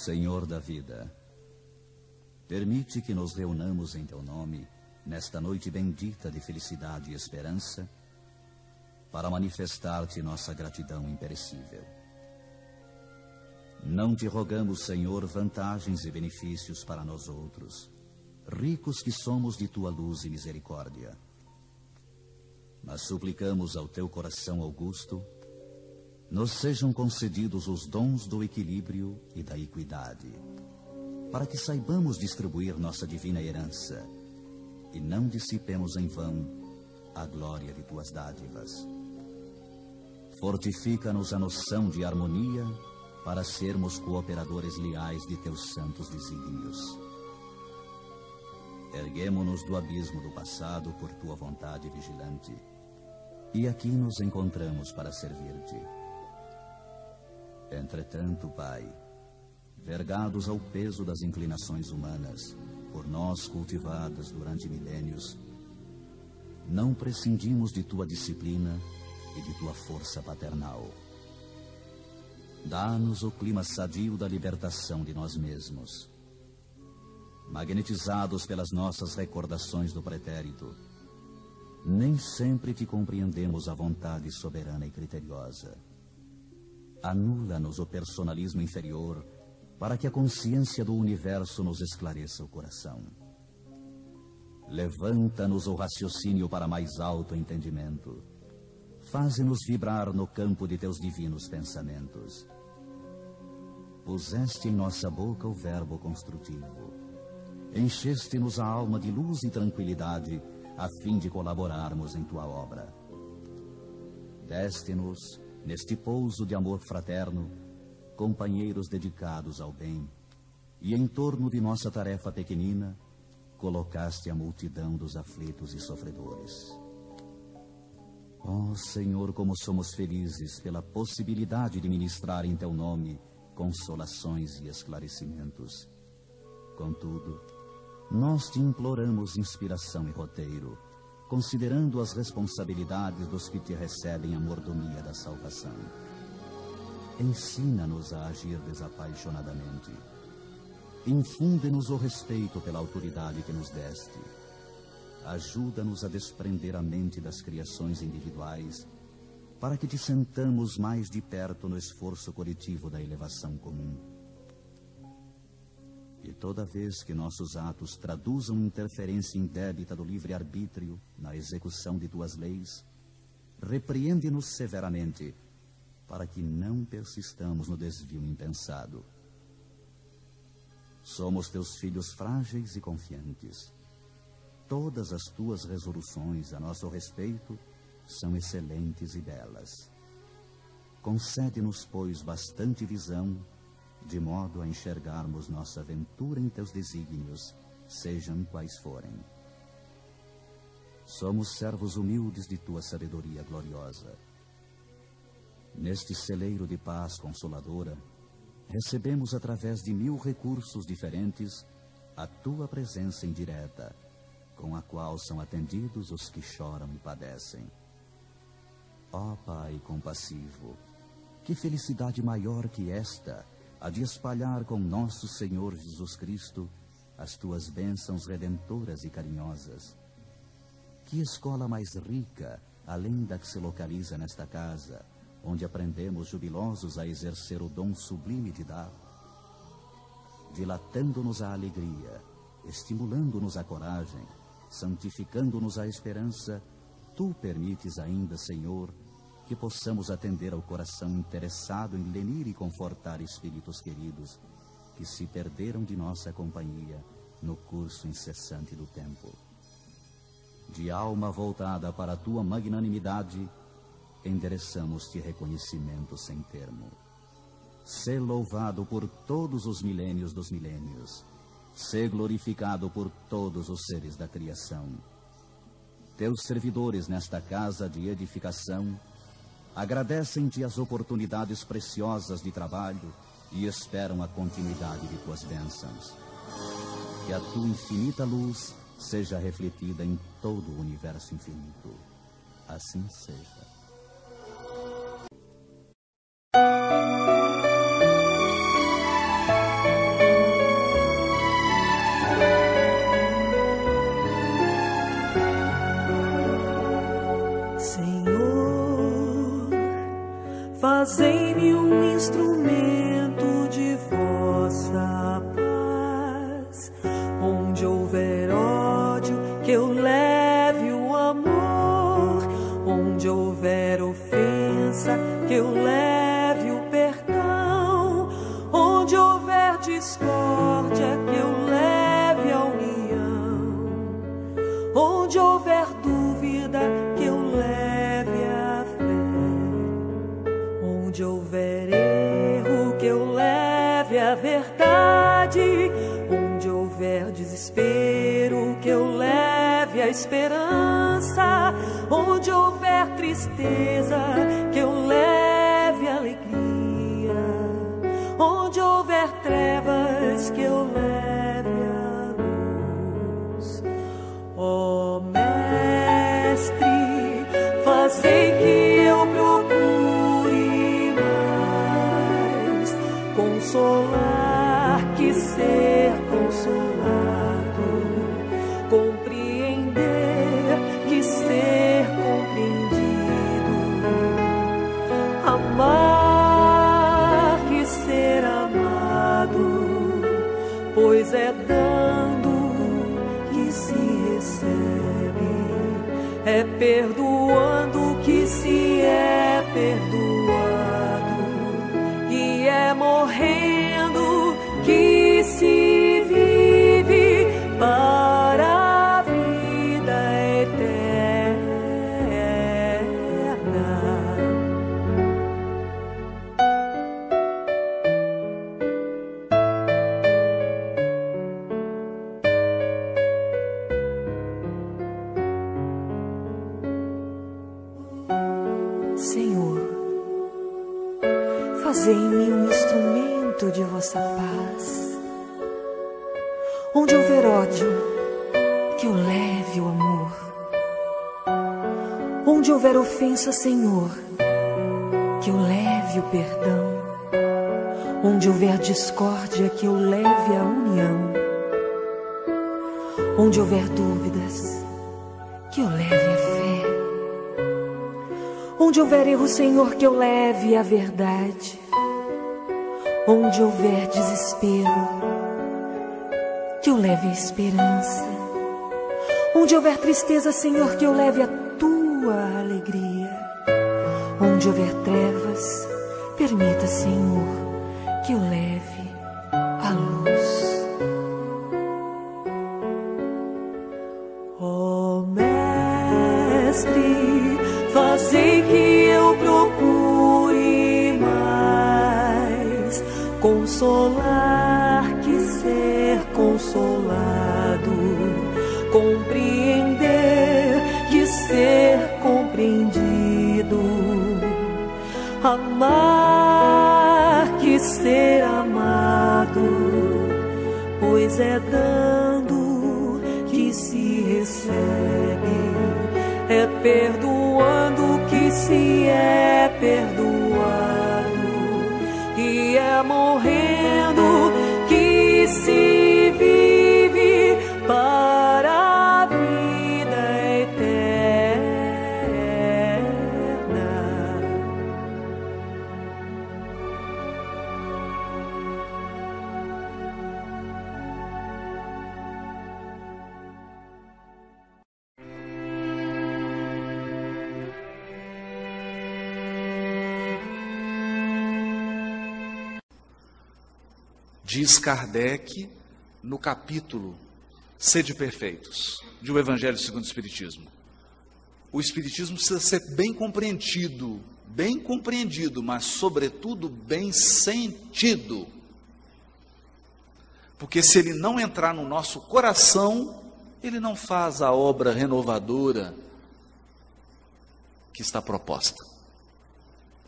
Senhor da vida, permite que nos reunamos em Teu nome, nesta noite bendita de felicidade e esperança, para manifestar-te nossa gratidão imperecível. Não te rogamos, Senhor, vantagens e benefícios para nós outros, ricos que somos de Tua luz e misericórdia. Mas suplicamos ao Teu coração augusto, nos sejam concedidos os dons do equilíbrio e da equidade, para que saibamos distribuir nossa divina herança e não dissipemos em vão a glória de Tuas dádivas. Fortifica-nos a noção de harmonia para sermos cooperadores leais de Teus santos desígnios. Erguemo-nos do abismo do passado por Tua vontade vigilante, e aqui nos encontramos para servir-te. Entretanto, Pai, vergados ao peso das inclinações humanas, por nós cultivadas durante milênios, não prescindimos de Tua disciplina e de Tua força paternal. Dá-nos o clima sadio da libertação de nós mesmos. Magnetizados pelas nossas recordações do pretérito, nem sempre te compreendemos a vontade soberana e criteriosa. Anula-nos o personalismo inferior para que a consciência do universo nos esclareça o coração. Levanta-nos o raciocínio para mais alto entendimento. Faze-nos vibrar no campo de Teus divinos pensamentos. Puseste em nossa boca o verbo construtivo. Encheste-nos a alma de luz e tranquilidade a fim de colaborarmos em Tua obra. Deste-nos, neste pouso de amor fraterno, companheiros dedicados ao bem, e em torno de nossa tarefa pequenina, colocaste a multidão dos aflitos e sofredores. Ó Senhor, como somos felizes pela possibilidade de ministrar em Teu nome consolações e esclarecimentos. Contudo, nós te imploramos inspiração e roteiro, considerando as responsabilidades dos que te recebem a mordomia da salvação. Ensina-nos a agir desapaixonadamente. Infunde-nos o respeito pela autoridade que nos deste. Ajuda-nos a desprender a mente das criações individuais, para que te sentamos mais de perto no esforço coletivo da elevação comum. E toda vez que nossos atos traduzam interferência indébita do livre-arbítrio na execução de Tuas leis, repreende-nos severamente, para que não persistamos no desvio impensado. Somos Teus filhos frágeis e confiantes. Todas as Tuas resoluções a nosso respeito são excelentes e belas. Concede-nos, pois, bastante visão, de modo a enxergarmos nossa aventura em Teus desígnios, sejam quais forem. Somos servos humildes de Tua sabedoria gloriosa. Neste celeiro de paz consoladora, recebemos através de 1000 recursos diferentes a Tua presença indireta, com a qual são atendidos os que choram e padecem. Ó Pai compassivo, que felicidade maior que esta, a de espalhar com nosso Senhor Jesus Cristo as Tuas bênçãos redentoras e carinhosas. Que escola mais rica, além da que se localiza nesta casa, onde aprendemos jubilosos a exercer o dom sublime de dar, dilatando-nos a alegria, estimulando-nos a coragem, santificando-nos a esperança, Tu permites ainda, Senhor, que possamos atender ao coração interessado em lenir e confortar espíritos queridos que se perderam de nossa companhia no curso incessante do tempo. De alma voltada para a Tua magnanimidade, endereçamos-te reconhecimento sem termo. Sê louvado por todos os milênios dos milênios. Sê glorificado por todos os seres da criação. Teus servidores nesta casa de edificação agradecem-te as oportunidades preciosas de trabalho e esperam a continuidade de Tuas bênçãos. Que a Tua infinita luz seja refletida em todo o universo infinito. Assim seja. um instrumento de vossa paz. Onde houver ódio, que eu leve o amor. Onde houver ofensa, que eu leve o perdão. Onde houver discórdia, que eu leve a união. Onde houver dúvida, que eu leve a fé. Onde houver erro, que eu leve a verdade. Onde houver desespero, que eu leve a esperança. Onde houver tristeza, que eu leve a alegria. Onde houver trevas, que eu leve a luz. Ó Mestre, fazei que eu procure mais consolar que ser consolado, compreender que ser compreendido, amar que ser amado, pois é dando que se recebe, é perdoando que se é perdoado, e é morrendo que se vive para a vida eterna. Senhor, fazei em mim um instrumento de vossa paz. Onde houver ódio, que eu leve o amor. Onde houver ofensa, Senhor, que eu leve o perdão. Onde houver discórdia, que eu leve a união. Onde houver dúvidas, que eu leve a fé. Onde houver erro, Senhor, que eu leve a verdade. Onde houver desespero, que eu leve a esperança. Onde houver tristeza, Senhor, que eu leve a tua alegria. Onde houver trevas, permita, Senhor, que eu leve a luz. Ó Mestre, fazei que eu procure mais consolar que ser consolado, compreender que ser compreendido, amar que ser amado, pois é dando que se recebe, é perdoando que se é perdoado, e é morrendo que se vive para a vida eterna. Diz Kardec no capítulo Sede Perfeitos, de O Evangelho segundo o Espiritismo. O Espiritismo precisa ser bem compreendido, mas sobretudo bem sentido. Porque se ele não entrar no nosso coração, ele não faz a obra renovadora que está proposta.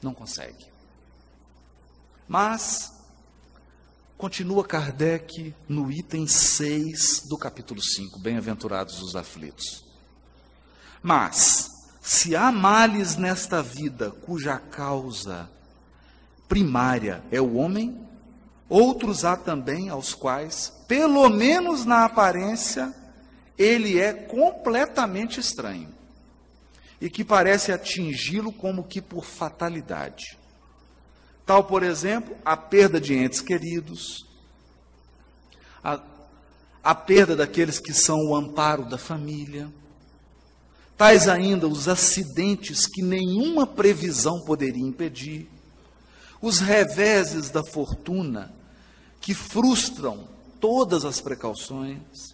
Não consegue. Mas continua Kardec no item 6 do capítulo 5, Bem-aventurados os aflitos. Mas, se há males nesta vida cuja causa primária é o homem, outros há também aos quais, pelo menos na aparência, ele é completamente estranho e que parece atingi-lo como que por fatalidade. Tal, por exemplo, a perda de entes queridos, a perda daqueles que são o amparo da família, tais ainda os acidentes que nenhuma previsão poderia impedir, os reveses da fortuna que frustram todas as precauções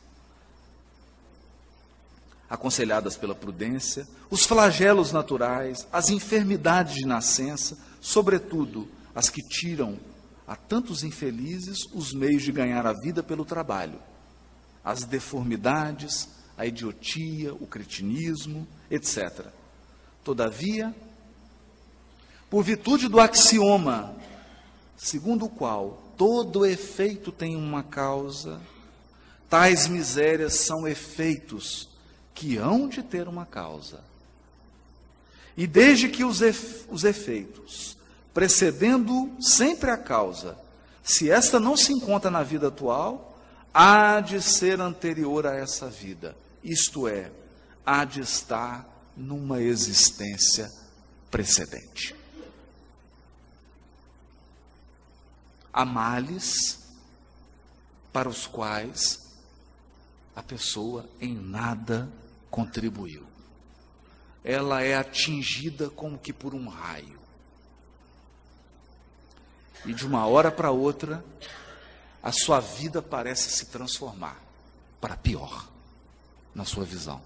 aconselhadas pela prudência, os flagelos naturais, as enfermidades de nascença, sobretudo as que tiram a tantos infelizes os meios de ganhar a vida pelo trabalho, as deformidades, a idiotia, o cretinismo, etc. Todavia, por virtude do axioma, segundo o qual todo efeito tem uma causa, tais misérias são efeitos que hão de ter uma causa. E desde que os efeitos, precedendo sempre a causa, se esta não se encontra na vida atual, há de ser anterior a essa vida, isto é, há de estar numa existência precedente. Há males para os quais a pessoa em nada contribuiu. Ela é atingida como que por um raio. E de uma hora para outra, a sua vida parece se transformar para pior, na sua visão.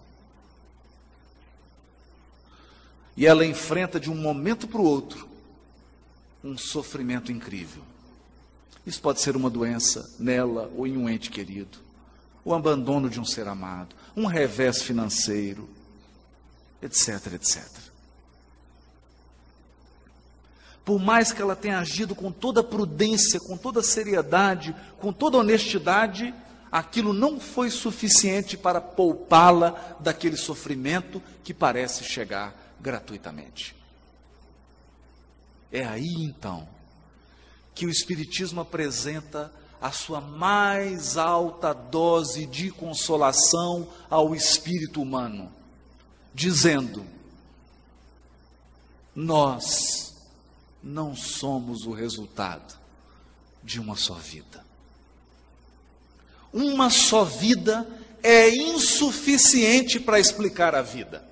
E ela enfrenta de um momento para o outro um sofrimento incrível. Isso pode ser uma doença nela ou em um ente querido, o abandono de um ser amado, um revés financeiro, etc, etc. Por mais que ela tenha agido com toda prudência, com toda seriedade, com toda honestidade, aquilo não foi suficiente para poupá-la daquele sofrimento que parece chegar gratuitamente. É aí então que o Espiritismo apresenta a sua mais alta dose de consolação ao espírito humano, dizendo: nós não somos o resultado de uma só vida. Uma só vida é insuficiente para explicar a vida.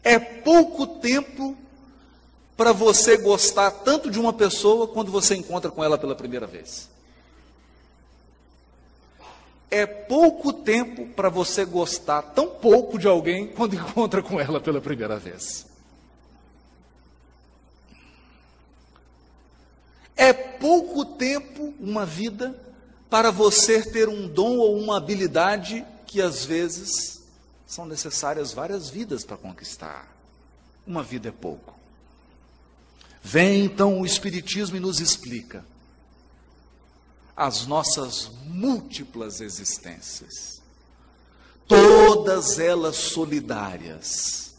É pouco tempo para você gostar tanto de uma pessoa quando você encontra com ela pela primeira vez. É pouco tempo para você gostar tão pouco de alguém quando encontra com ela pela primeira vez. É pouco tempo, uma vida, para você ter um dom ou uma habilidade que às vezes são necessárias várias vidas para conquistar. Uma vida é pouco. Vem então o Espiritismo e nos explica as nossas múltiplas existências, todas elas solidárias.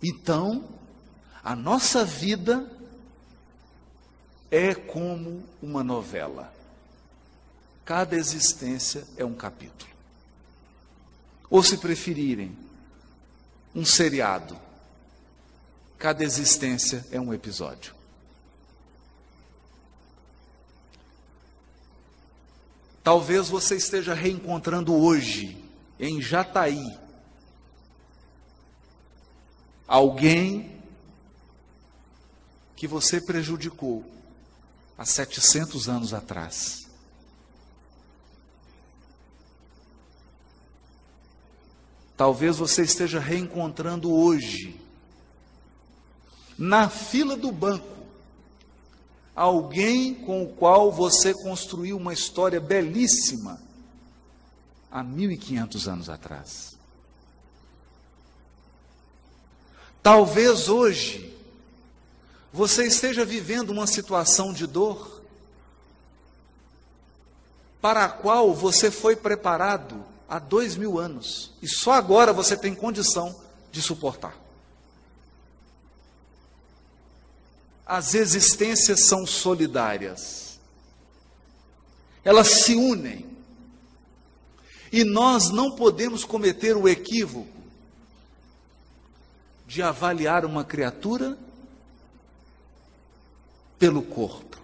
Então, a nossa vida é como uma novela. Cada existência é um capítulo. Ou, se preferirem, um seriado. Cada existência é um episódio. Talvez você esteja reencontrando hoje, em Jataí, alguém que você prejudicou há 700 anos atrás. Talvez você esteja reencontrando hoje, na fila do banco, alguém com o qual você construiu uma história belíssima há 1500 anos atrás. Talvez hoje você esteja vivendo uma situação de dor para a qual você foi preparado há 2000 anos e só agora você tem condição de suportar. As existências são solidárias. Elas se unem. E nós não podemos cometer o equívoco de avaliar uma criatura pelo corpo.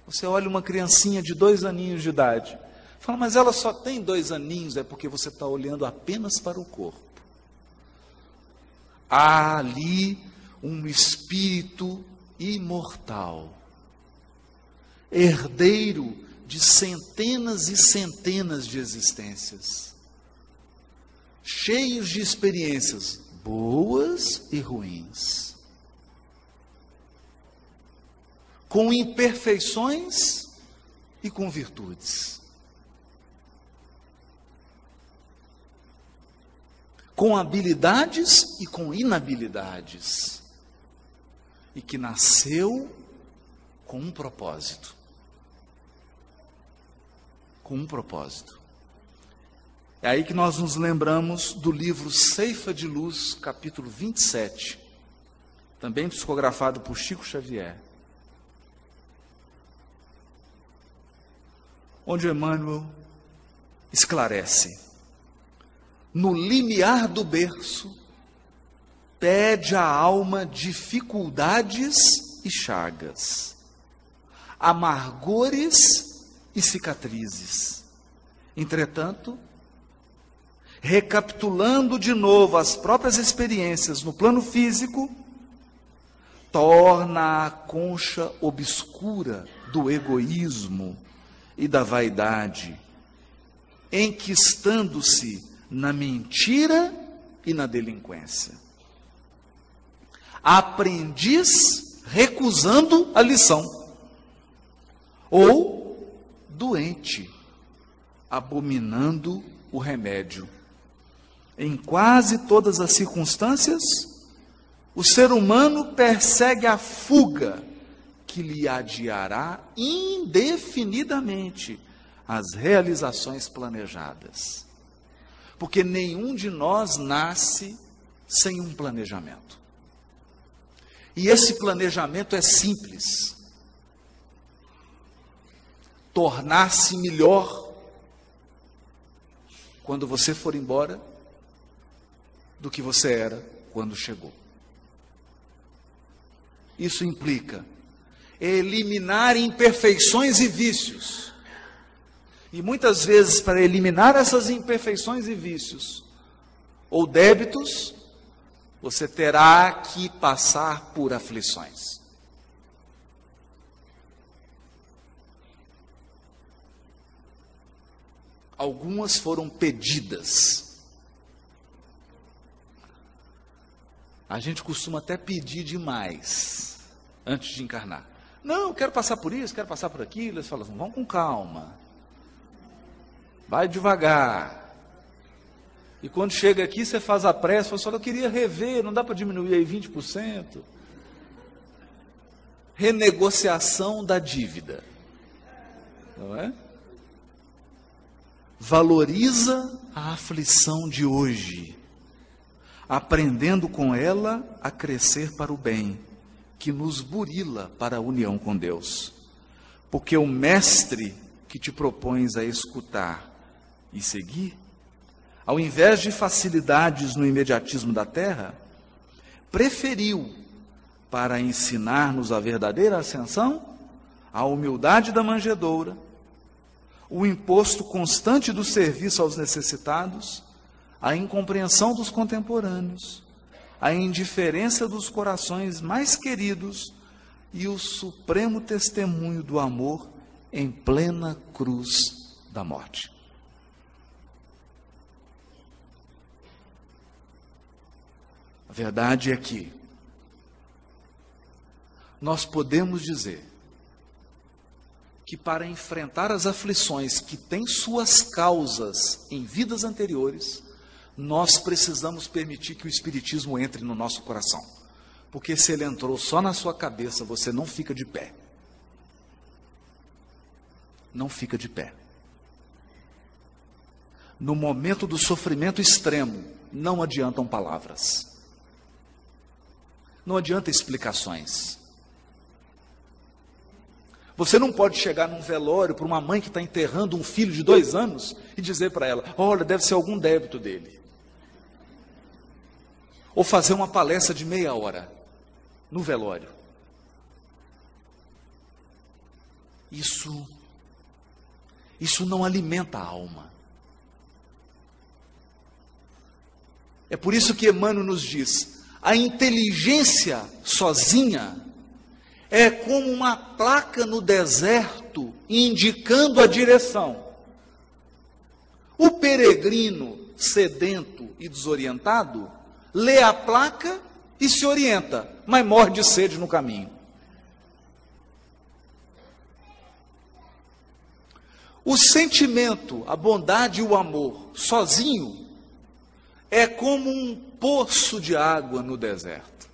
Você olha uma criancinha de 2 aninhos de idade, fala, mas ela só tem 2 aninhos, é porque você está olhando apenas para o corpo. Há ali um espírito imortal, herdeiro de centenas e centenas de existências, cheios de experiências boas e ruins, com imperfeições e com virtudes, com habilidades e com inabilidades, e que nasceu com um propósito. Com um propósito. É aí que nós nos lembramos do livro Ceifa de Luz, capítulo 27, também psicografado por Chico Xavier, onde Emmanuel esclarece: no limiar do berço, pede à alma dificuldades e chagas, amargores e cicatrizes. Entretanto, recapitulando de novo as próprias experiências no plano físico, torna a concha obscura do egoísmo e da vaidade, enquistando-se na mentira e na delinquência. Aprendiz recusando a lição, ou doente abominando o remédio. Em quase todas as circunstâncias, o ser humano persegue a fuga que lhe adiará indefinidamente as realizações planejadas. Porque nenhum de nós nasce sem um planejamento. E esse planejamento é simples: tornar-se melhor quando você for embora do que você era quando chegou. Isso implica eliminar imperfeições e vícios. E muitas vezes, para eliminar essas imperfeições e vícios, ou débitos, você terá que passar por aflições. Algumas foram pedidas. A gente costuma até pedir demais antes de encarnar. Não, eu quero passar por isso, quero passar por aquilo. Eles falam, vamos com calma. Vai devagar. E quando chega aqui, você faz a prece, fala, só eu queria rever, não dá para diminuir aí 20%. Renegociação da dívida. Não é? Valoriza a aflição de hoje, aprendendo com ela a crescer para o bem, que nos burila para a união com Deus. Porque o mestre que te propões a escutar e seguir, ao invés de facilidades no imediatismo da terra, preferiu, para ensinar-nos a verdadeira ascensão, a humildade da manjedoura, o imposto constante do serviço aos necessitados, a incompreensão dos contemporâneos, a indiferença dos corações mais queridos e o supremo testemunho do amor em plena cruz da morte. A verdade é que nós podemos dizer que para enfrentar as aflições que têm suas causas em vidas anteriores, nós precisamos permitir que o Espiritismo entre no nosso coração. Porque se ele entrou só na sua cabeça, você não fica de pé. Não fica de pé. No momento do sofrimento extremo, não adiantam palavras. Não adianta explicações. Você não pode chegar num velório para uma mãe que está enterrando um filho de 2 anos e dizer para ela, olha, deve ser algum débito dele. ou fazer uma palestra de meia hora no velório. Isso não alimenta a alma. É por isso que Emmanuel nos diz: a inteligência sozinha é como uma placa no deserto indicando a direção. O peregrino sedento e desorientado lê a placa e se orienta, mas morre de sede no caminho. O sentimento, a bondade e o amor sozinho é como um poço de água no deserto.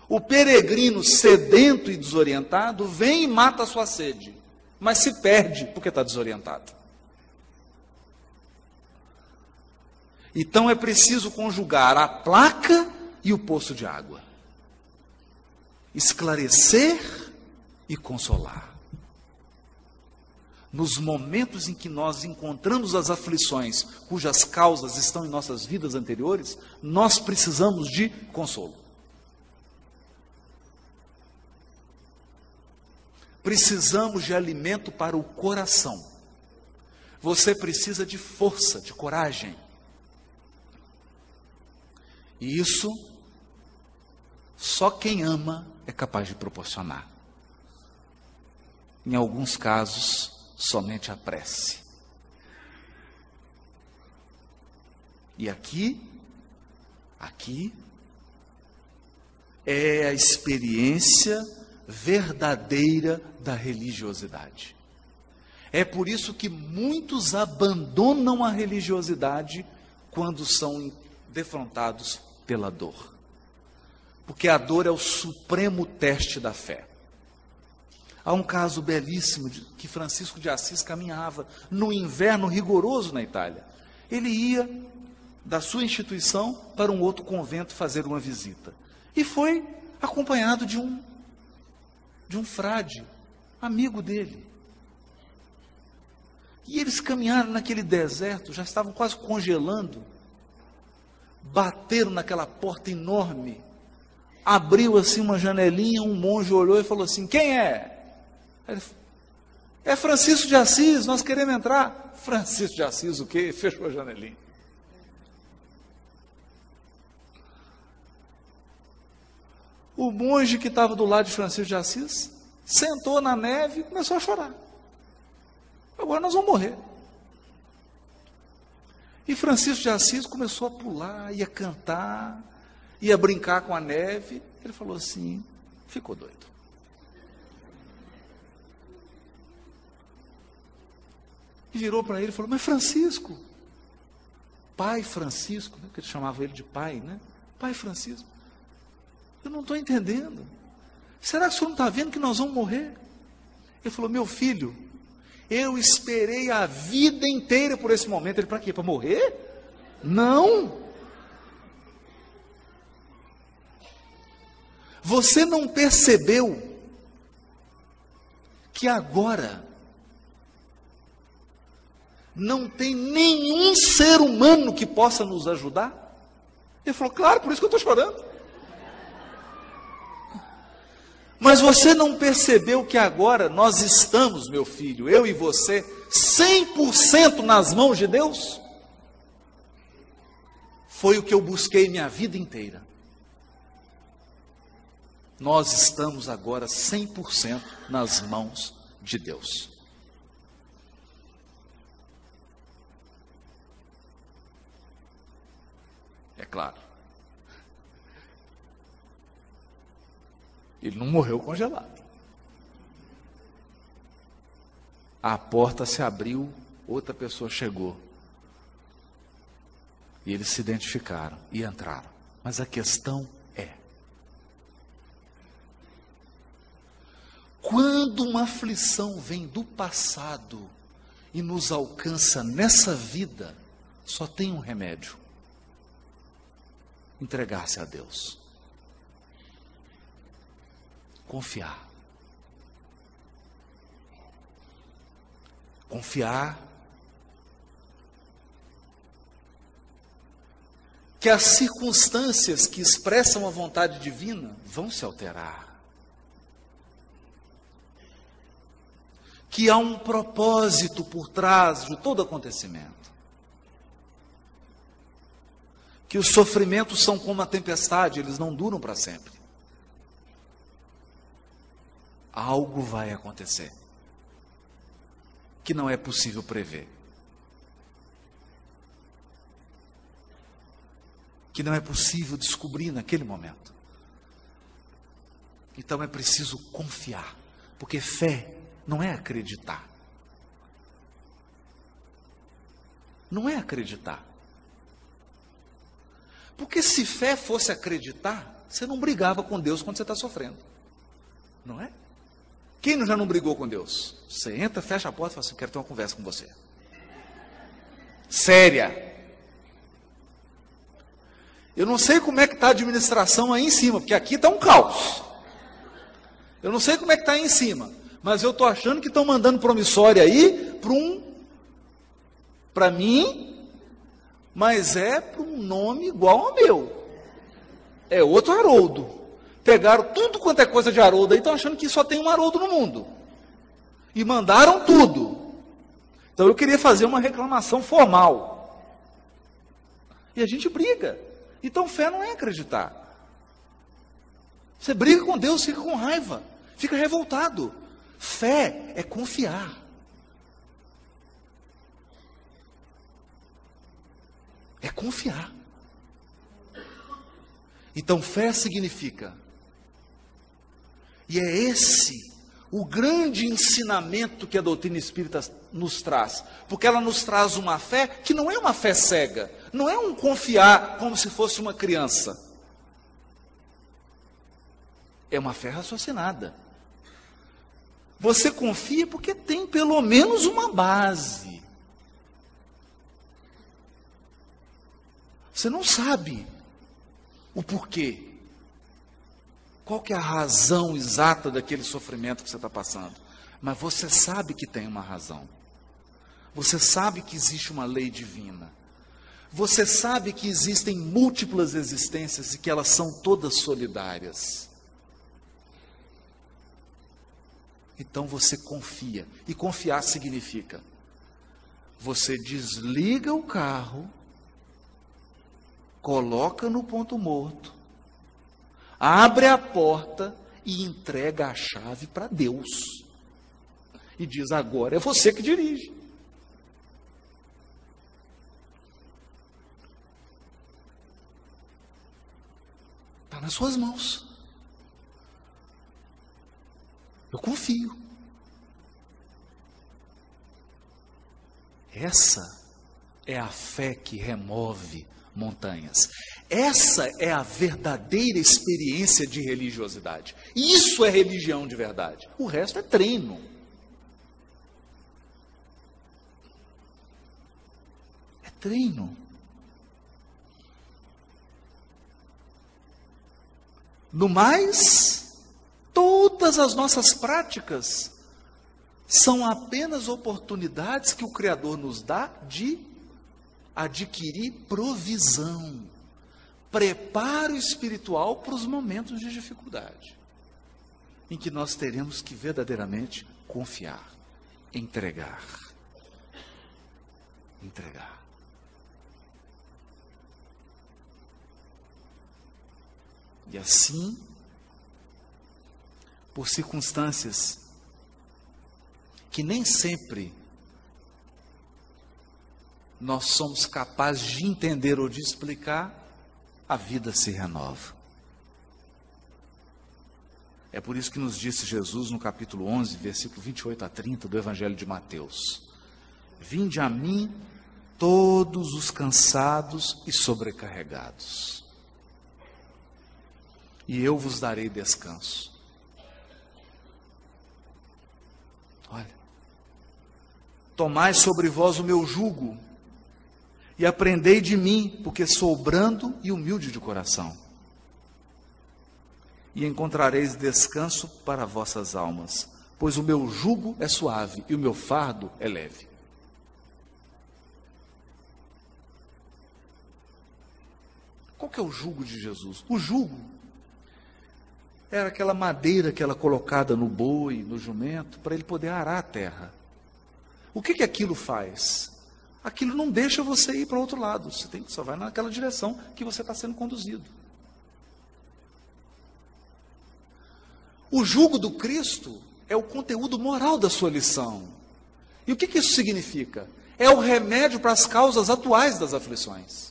O peregrino sedento e desorientado vem e mata a sua sede, mas se perde porque está desorientado. Então é preciso conjugar a placa e o poço de água. Esclarecer e consolar. Nos momentos em que nós encontramos as aflições cujas causas estão em nossas vidas anteriores, nós precisamos de consolo. Precisamos de alimento para o coração. Você precisa de força, de coragem. E isso, só quem ama é capaz de proporcionar. Em alguns casos, somente a prece. E aqui é a experiência verdadeira da religiosidade. É por isso que muitos abandonam a religiosidade quando são defrontados pela dor. Porque a dor é o supremo teste da fé. Há um caso belíssimo que Francisco de Assis caminhava no inverno rigoroso na Itália. Ele ia da sua instituição para um outro convento fazer uma visita. E foi acompanhado de um frade, amigo dele. E eles caminharam naquele deserto, já estavam quase congelando. Bateram naquela porta enorme. Abriu assim uma janelinha, um monge olhou e falou assim: quem é? Ele falou: é Francisco de Assis, nós queremos entrar. Francisco de Assis o quê? Fechou a janelinha. O monge que estava do lado de Francisco de Assis sentou na neve e começou a chorar. Agora nós vamos morrer. E Francisco de Assis começou a pular, ia cantar, ia brincar com a neve. Ele falou assim, ficou doido. E virou para ele e falou: mas Francisco, pai Francisco, né, que ele chamava ele de pai, né? Pai Francisco, eu não estou entendendo. Será que o senhor não está vendo que nós vamos morrer? Ele falou: meu filho, eu esperei a vida inteira por esse momento. Ele: para quê? Para morrer? Não. Você não percebeu que agora não tem nenhum ser humano que possa nos ajudar? Ele falou: claro, por isso que eu estou chorando. Mas você não percebeu que agora nós estamos, meu filho, eu e você, 100% nas mãos de Deus? Foi o que eu busquei minha vida inteira. Nós estamos agora 100% nas mãos de Deus. É claro. Ele não morreu congelado. A porta se abriu, outra pessoa chegou. E eles se identificaram e entraram. Mas a questão é: quando uma aflição vem do passado e nos alcança nessa vida, só tem um remédio: entregar-se a Deus. Confiar. Confiar que as circunstâncias que expressam a vontade divina vão se alterar. Que há um propósito por trás de todo acontecimento. Que os sofrimentos são como a tempestade, eles não duram para sempre. Algo vai acontecer que não é possível prever. Que não é possível descobrir naquele momento. Então é preciso confiar, porque fé não é acreditar. Não é acreditar. Porque se fé fosse acreditar, você não brigava com Deus quando você está sofrendo. Não é? Quem já não brigou com Deus? Você entra, fecha a porta e fala assim, quero ter uma conversa com você. Séria. Eu não sei como é que está a administração aí em cima, porque aqui está um caos. Eu não sei como é que está aí em cima, mas eu estou achando que estão mandando promissória aí para mim, mas é para um nome igual ao meu. É outro Haroldo. Pegaram tudo quanto é coisa de Haroldo aí, estão achando que só tem um Haroldo no mundo. E mandaram tudo. Então eu queria fazer uma reclamação formal. E a gente briga. Então fé não é acreditar. Você briga com Deus, fica com raiva, fica revoltado. Fé é confiar. É confiar. Então fé significa, e é esse o grande ensinamento que a doutrina espírita nos traz, porque ela nos traz uma fé que não é uma fé cega, não é um confiar como se fosse uma criança, é uma fé raciocinada. Você confia porque tem pelo menos uma base. Você não sabe o porquê. Qual que é a razão exata daquele sofrimento que você está passando? Mas você sabe que tem uma razão. Você sabe que existe uma lei divina. Você sabe que existem múltiplas existências e que elas são todas solidárias. Então você confia. E confiar significa, você desliga o carro, coloca no ponto morto, abre a porta e entrega a chave para Deus. E diz, agora é você que dirige. Está nas suas mãos. Eu confio. Essa é a fé que remove montanhas. Essa é a verdadeira experiência de religiosidade. Isso é religião de verdade. O resto é treino. É treino. No mais, todas as nossas práticas são apenas oportunidades que o Criador nos dá de adquirir provisão, preparo espiritual para os momentos de dificuldade, em que nós teremos que verdadeiramente confiar, entregar. Entregar. E assim, por circunstâncias que nem sempre nós somos capazes de entender ou de explicar, a vida se renova. É por isso que nos disse Jesus no capítulo 11, versículo 28 a 30 do Evangelho de Mateus: vinde a mim todos os cansados e sobrecarregados, e eu vos darei descanso. Olha, tomai sobre vós o meu jugo e aprendei de mim, porque sou brando e humilde de coração, e encontrareis descanso para vossas almas, pois o meu jugo é suave e o meu fardo é leve. Qual que é o jugo de Jesus? O jugo era aquela madeira que era colocada no boi, no jumento, para ele poder arar a terra. O que aquilo faz? Aquilo não deixa você ir para o outro lado. Você só vai naquela direção que você está sendo conduzido. O jugo do Cristo é o conteúdo moral da sua lição. E o que isso significa? É o remédio para as causas atuais das aflições.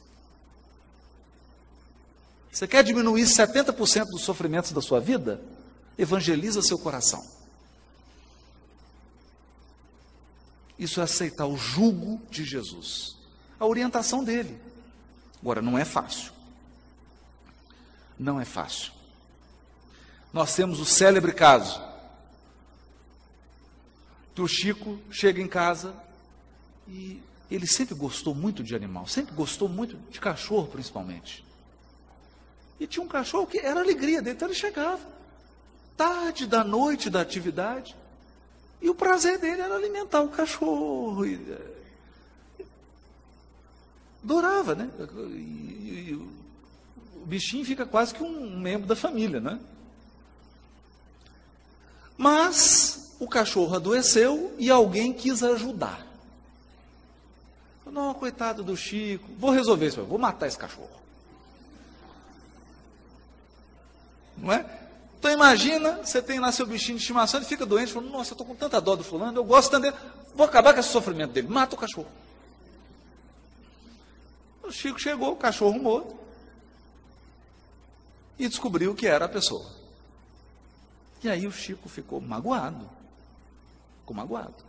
Você quer diminuir 70% dos sofrimentos da sua vida? Evangeliza seu coração. Isso é aceitar o jugo de Jesus, a orientação dele. Agora, não é fácil. Não é fácil. Nós temos o célebre caso que o Chico chega em casa e ele sempre gostou muito de animal, sempre gostou muito de cachorro, principalmente. E tinha um cachorro que era a alegria dele, então ele chegava tarde da noite da atividade, e o prazer dele era alimentar o cachorro. Adorava, né? E o bichinho fica quase que um membro da família, né? Mas o cachorro adoeceu e alguém quis ajudar. Não, coitado do Chico, vou resolver isso, vou matar esse cachorro. Não é? Então imagina, você tem lá seu bichinho de estimação, ele fica doente, fala, nossa, eu estou com tanta dó do fulano, eu gosto tanto dele, vou acabar com esse sofrimento dele, mata o cachorro. O Chico chegou, o cachorro morto, e descobriu que era a pessoa. E aí o Chico ficou magoado. Ficou magoado.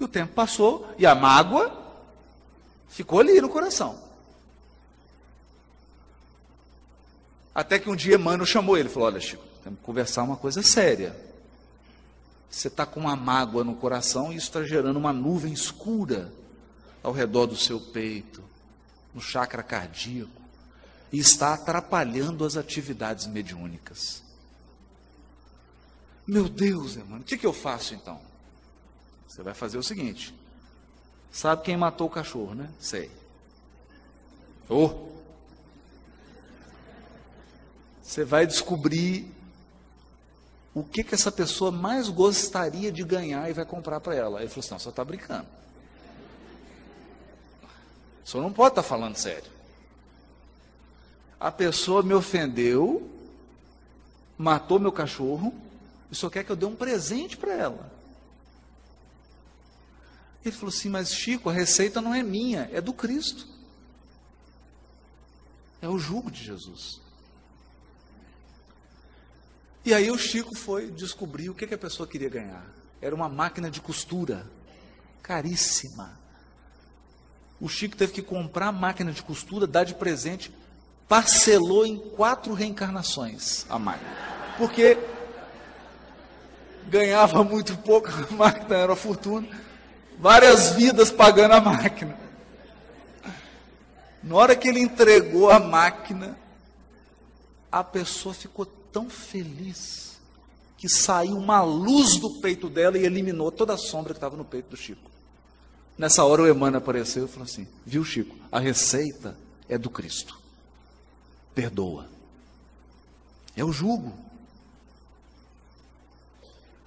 E o tempo passou, e a mágoa ficou ali no coração. Até que um dia Emmanuel chamou ele, falou, olha Chico, temos que conversar uma coisa séria. Você está com uma mágoa no coração e isso está gerando uma nuvem escura ao redor do seu peito, no chakra cardíaco, e está atrapalhando as atividades mediúnicas. Meu Deus, Emmanuel, o que eu faço então? Você vai fazer o seguinte, sabe quem matou o cachorro, né? Sei. Você vai descobrir o que essa pessoa mais gostaria de ganhar e vai comprar para ela. Aí ele falou assim, não, você está brincando. O senhor não pode estar falando sério. A pessoa me ofendeu, matou meu cachorro, e só quer que eu dê um presente para ela. Ele falou assim, mas Chico, a receita não é minha, é do Cristo. É o jugo de Jesus. E aí o Chico foi descobrir o que a pessoa queria ganhar. Era uma máquina de costura, caríssima. O Chico teve que comprar a máquina de costura, dar de presente, parcelou em 4 reencarnações a máquina. Porque ganhava muito pouco, a máquina era uma fortuna, várias vidas pagando a máquina. Na hora que ele entregou a máquina, a pessoa ficou tão feliz que saiu uma luz do peito dela e eliminou toda a sombra que estava no peito do Chico. Nessa hora o Emmanuel apareceu e falou assim, viu Chico, a receita é do Cristo. Perdoa. É o jugo.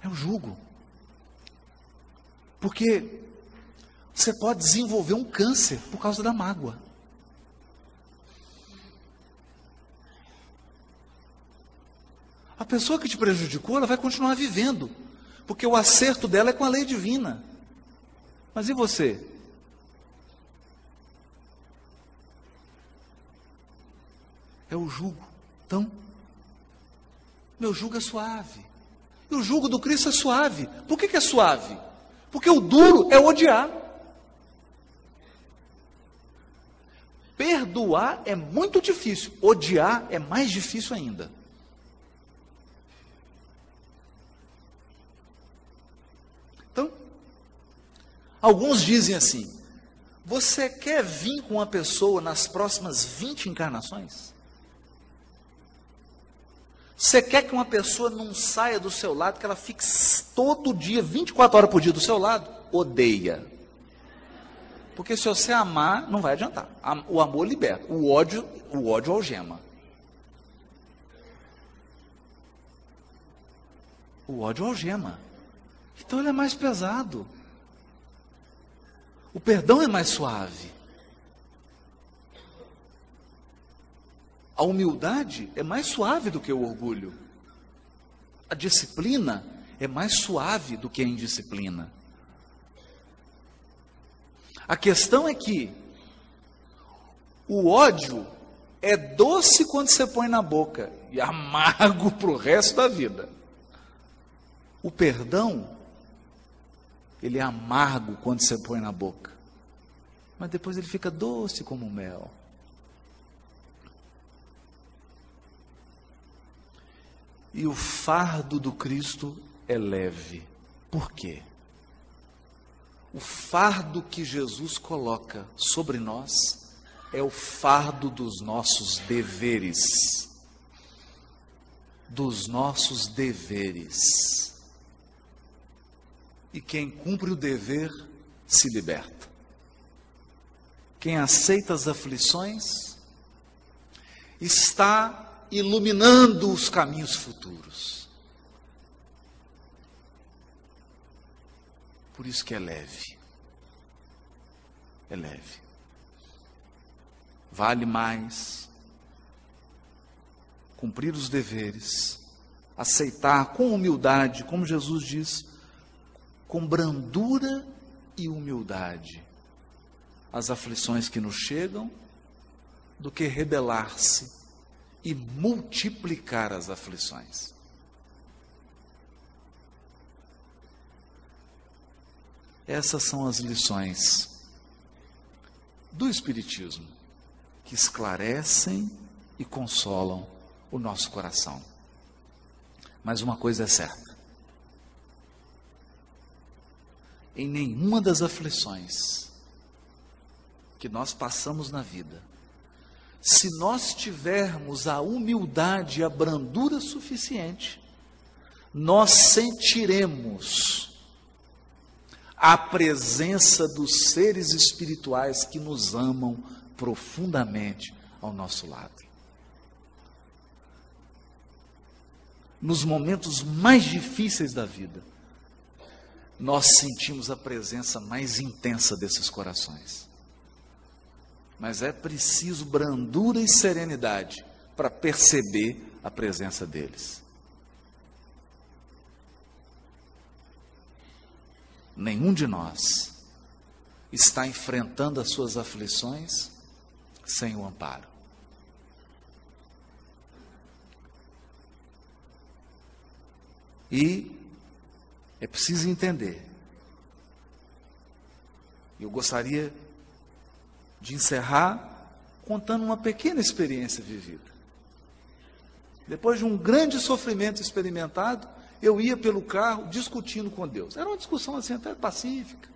É o jugo. Porque você pode desenvolver um câncer por causa da mágoa. A pessoa que te prejudicou, ela vai continuar vivendo, porque o acerto dela é com a lei divina. Mas e você? É o jugo. Então, meu jugo é suave. E o jugo do Cristo é suave. Por que é suave? Porque o duro é odiar. Perdoar é muito difícil. Odiar é mais difícil ainda. Então, alguns dizem assim, você quer vir com uma pessoa nas próximas 20 encarnações? Você quer que uma pessoa não saia do seu lado, que ela fique todo dia, 24 horas por dia do seu lado? Odeia. Porque se você amar, não vai adiantar. O amor liberta. O ódio algema. O ódio algema. Então ele é mais pesado. O perdão é mais suave. A humildade é mais suave do que o orgulho. A disciplina é mais suave do que a indisciplina. A questão é que o ódio é doce quando você põe na boca e amargo para o resto da vida. O perdão, ele é amargo quando você põe na boca, mas depois ele fica doce como mel. E o fardo do Cristo é leve. Por quê? O fardo que Jesus coloca sobre nós é o fardo dos nossos deveres. Dos nossos deveres. E quem cumpre o dever se liberta. Quem aceita as aflições está iluminando os caminhos futuros. Por isso que é leve. É leve. Vale mais cumprir os deveres, aceitar com humildade, como Jesus diz, com brandura e humildade, as aflições que nos chegam, do que rebelar-se e multiplicar as aflições. Essas são as lições do Espiritismo, que esclarecem e consolam o nosso coração. Mas uma coisa é certa: em nenhuma das aflições que nós passamos na vida, se nós tivermos a humildade e a brandura suficiente, nós sentiremos a presença dos seres espirituais que nos amam profundamente ao nosso lado. Nos momentos mais difíceis da vida, nós sentimos a presença mais intensa desses corações. Mas é preciso brandura e serenidade para perceber a presença deles. Nenhum de nós está enfrentando as suas aflições sem o amparo. E é preciso entender. Eu gostaria de encerrar contando uma pequena experiência vivida. Depois de um grande sofrimento experimentado, eu ia pelo carro discutindo com Deus. Era uma discussão assim até pacífica.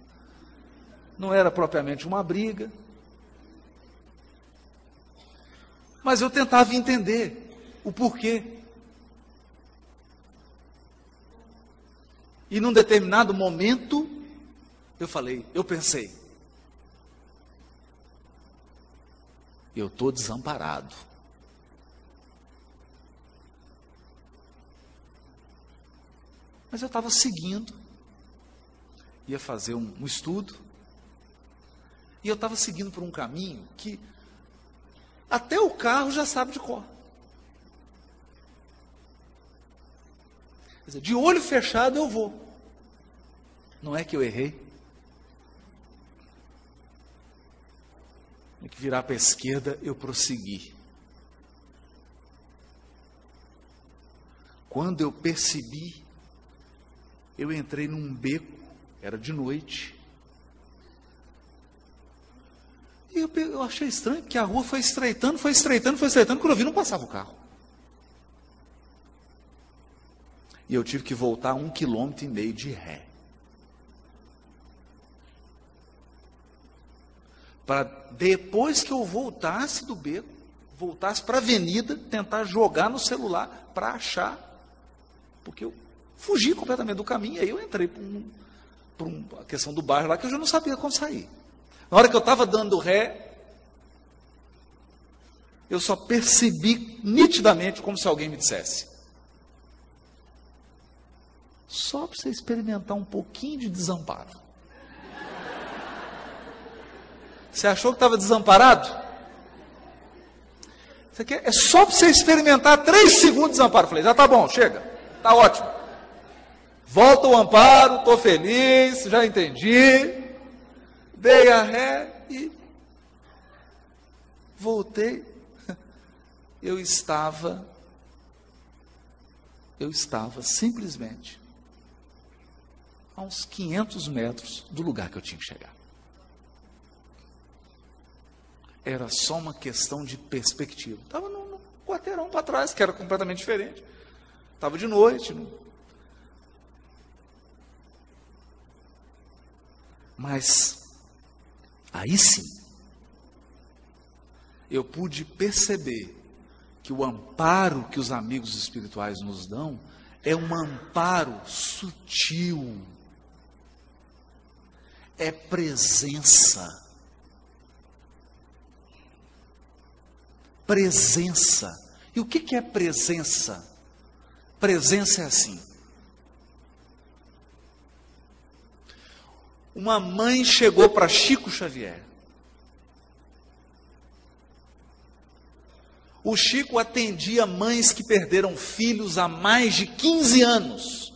Não era propriamente uma briga. Mas eu tentava entender o porquê. E num determinado momento, eu pensei, eu estou desamparado. Mas eu estava seguindo, ia fazer um estudo, e eu estava seguindo por um caminho que até o carro já sabe de cor. Quer dizer, de olho fechado eu vou. Não é que eu errei. Tem que virar para a esquerda, eu prossegui. Quando eu percebi, eu entrei num beco, era de noite. E eu achei estranho, porque a rua foi estreitando, quando eu vi não passava o carro. E eu tive que voltar 1,5 km de ré. Para depois que eu voltasse do beco, voltasse para a avenida, tentar jogar no celular para achar, porque eu fugi completamente do caminho, aí eu entrei por a questão do bairro lá, que eu já não sabia como sair. Na hora que eu estava dando ré, eu só percebi nitidamente como se alguém me dissesse: só para você experimentar um pouquinho de desamparo. Você achou que estava desamparado? Isso aqui é só para você experimentar 3 segundos de desamparo. Eu falei: já tá bom, chega, tá ótimo. Volta o amparo, estou feliz, já entendi. Dei a ré e voltei. Eu estava simplesmente a uns 500 metros do lugar que eu tinha que chegar. Era só uma questão de perspectiva. Estava num quarteirão para trás, que era completamente diferente. Estava de noite. Mas aí sim, eu pude perceber que o amparo que os amigos espirituais nos dão é um amparo sutil. É presença. Presença. E o que é presença? Presença é assim. Uma mãe chegou para Chico Xavier. O Chico atendia mães que perderam filhos há mais de 15 anos.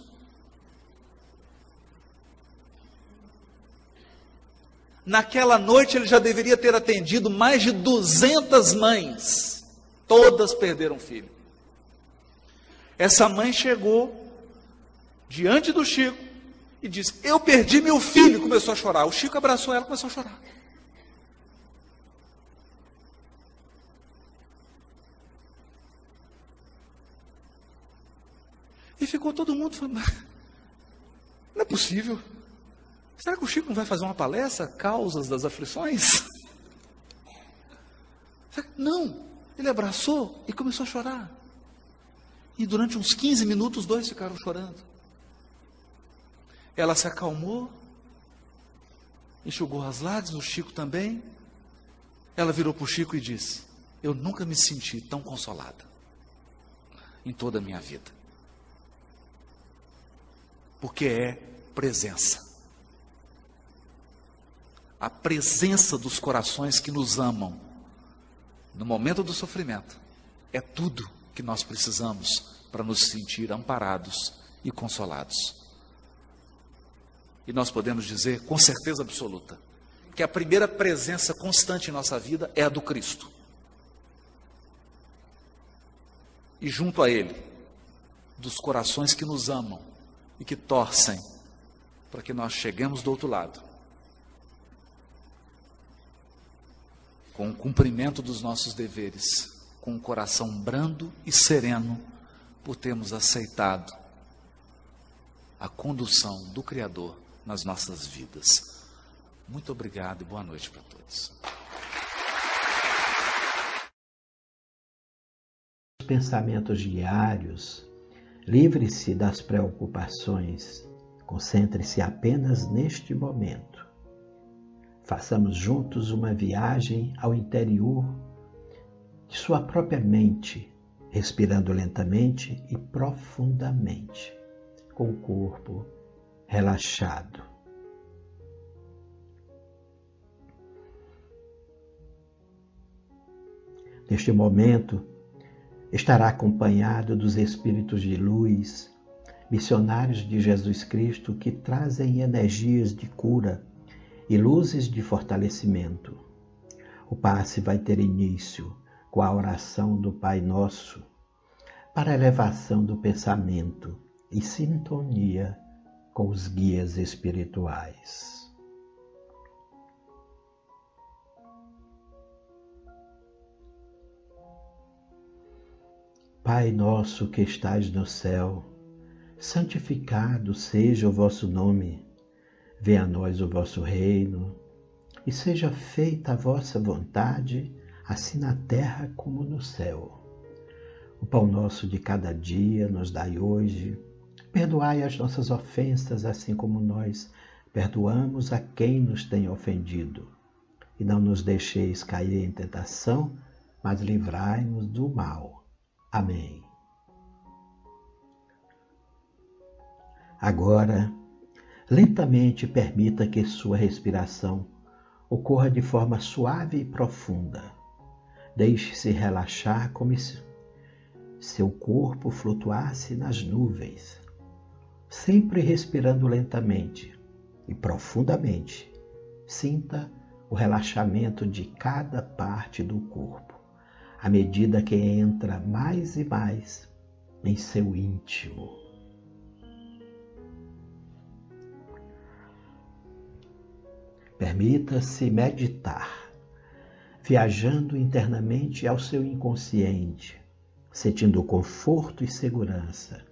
Naquela noite ele já deveria ter atendido mais de 200 mães. Todas perderam filho. Essa mãe chegou diante do Chico e disse: eu perdi meu filho. E começou a chorar. O Chico abraçou ela e começou a chorar. E ficou todo mundo falando: não é possível. Será que o Chico não vai fazer uma palestra? Causas das aflições? Não. Ele abraçou e começou a chorar. E durante uns 15 minutos, os dois ficaram chorando. Ela se acalmou, enxugou as lágrimas, o Chico também. Ela virou para o Chico e disse: eu nunca me senti tão consolada em toda a minha vida. Porque é presença. A presença dos corações que nos amam no momento do sofrimento é tudo que nós precisamos para nos sentir amparados e consolados. E nós podemos dizer com certeza absoluta que a primeira presença constante em nossa vida é a do Cristo. E junto a Ele, dos corações que nos amam e que torcem para que nós cheguemos do outro lado, com o cumprimento dos nossos deveres, com o coração brando e sereno, por termos aceitado a condução do Criador nas nossas vidas. Muito obrigado e boa noite para todos. Pensamentos diários, livre-se das preocupações, concentre-se apenas neste momento. Façamos juntos uma viagem ao interior de sua própria mente, respirando lentamente e profundamente, com o corpo relaxado. Neste momento, estará acompanhado dos espíritos de luz, missionários de Jesus Cristo que trazem energias de cura e luzes de fortalecimento. O passe vai ter início com a oração do Pai Nosso, para a elevação do pensamento e sintonia com os guias espirituais. Pai nosso que estais no céu, santificado seja o vosso nome. Venha a nós o vosso reino, e seja feita a vossa vontade, assim na terra como no céu. O pão nosso de cada dia nos dai hoje. Perdoai as nossas ofensas, assim como nós perdoamos a quem nos tem ofendido. e não nos deixeis cair em tentação, mas livrai-nos do mal. Amém. Agora, lentamente permita que sua respiração ocorra de forma suave e profunda. Deixe-se relaxar como se seu corpo flutuasse nas nuvens, sempre respirando lentamente e profundamente. Sinta o relaxamento de cada parte do corpo, à medida que entra mais e mais em seu íntimo. Permita-se meditar, viajando internamente ao seu inconsciente, sentindo conforto e segurança,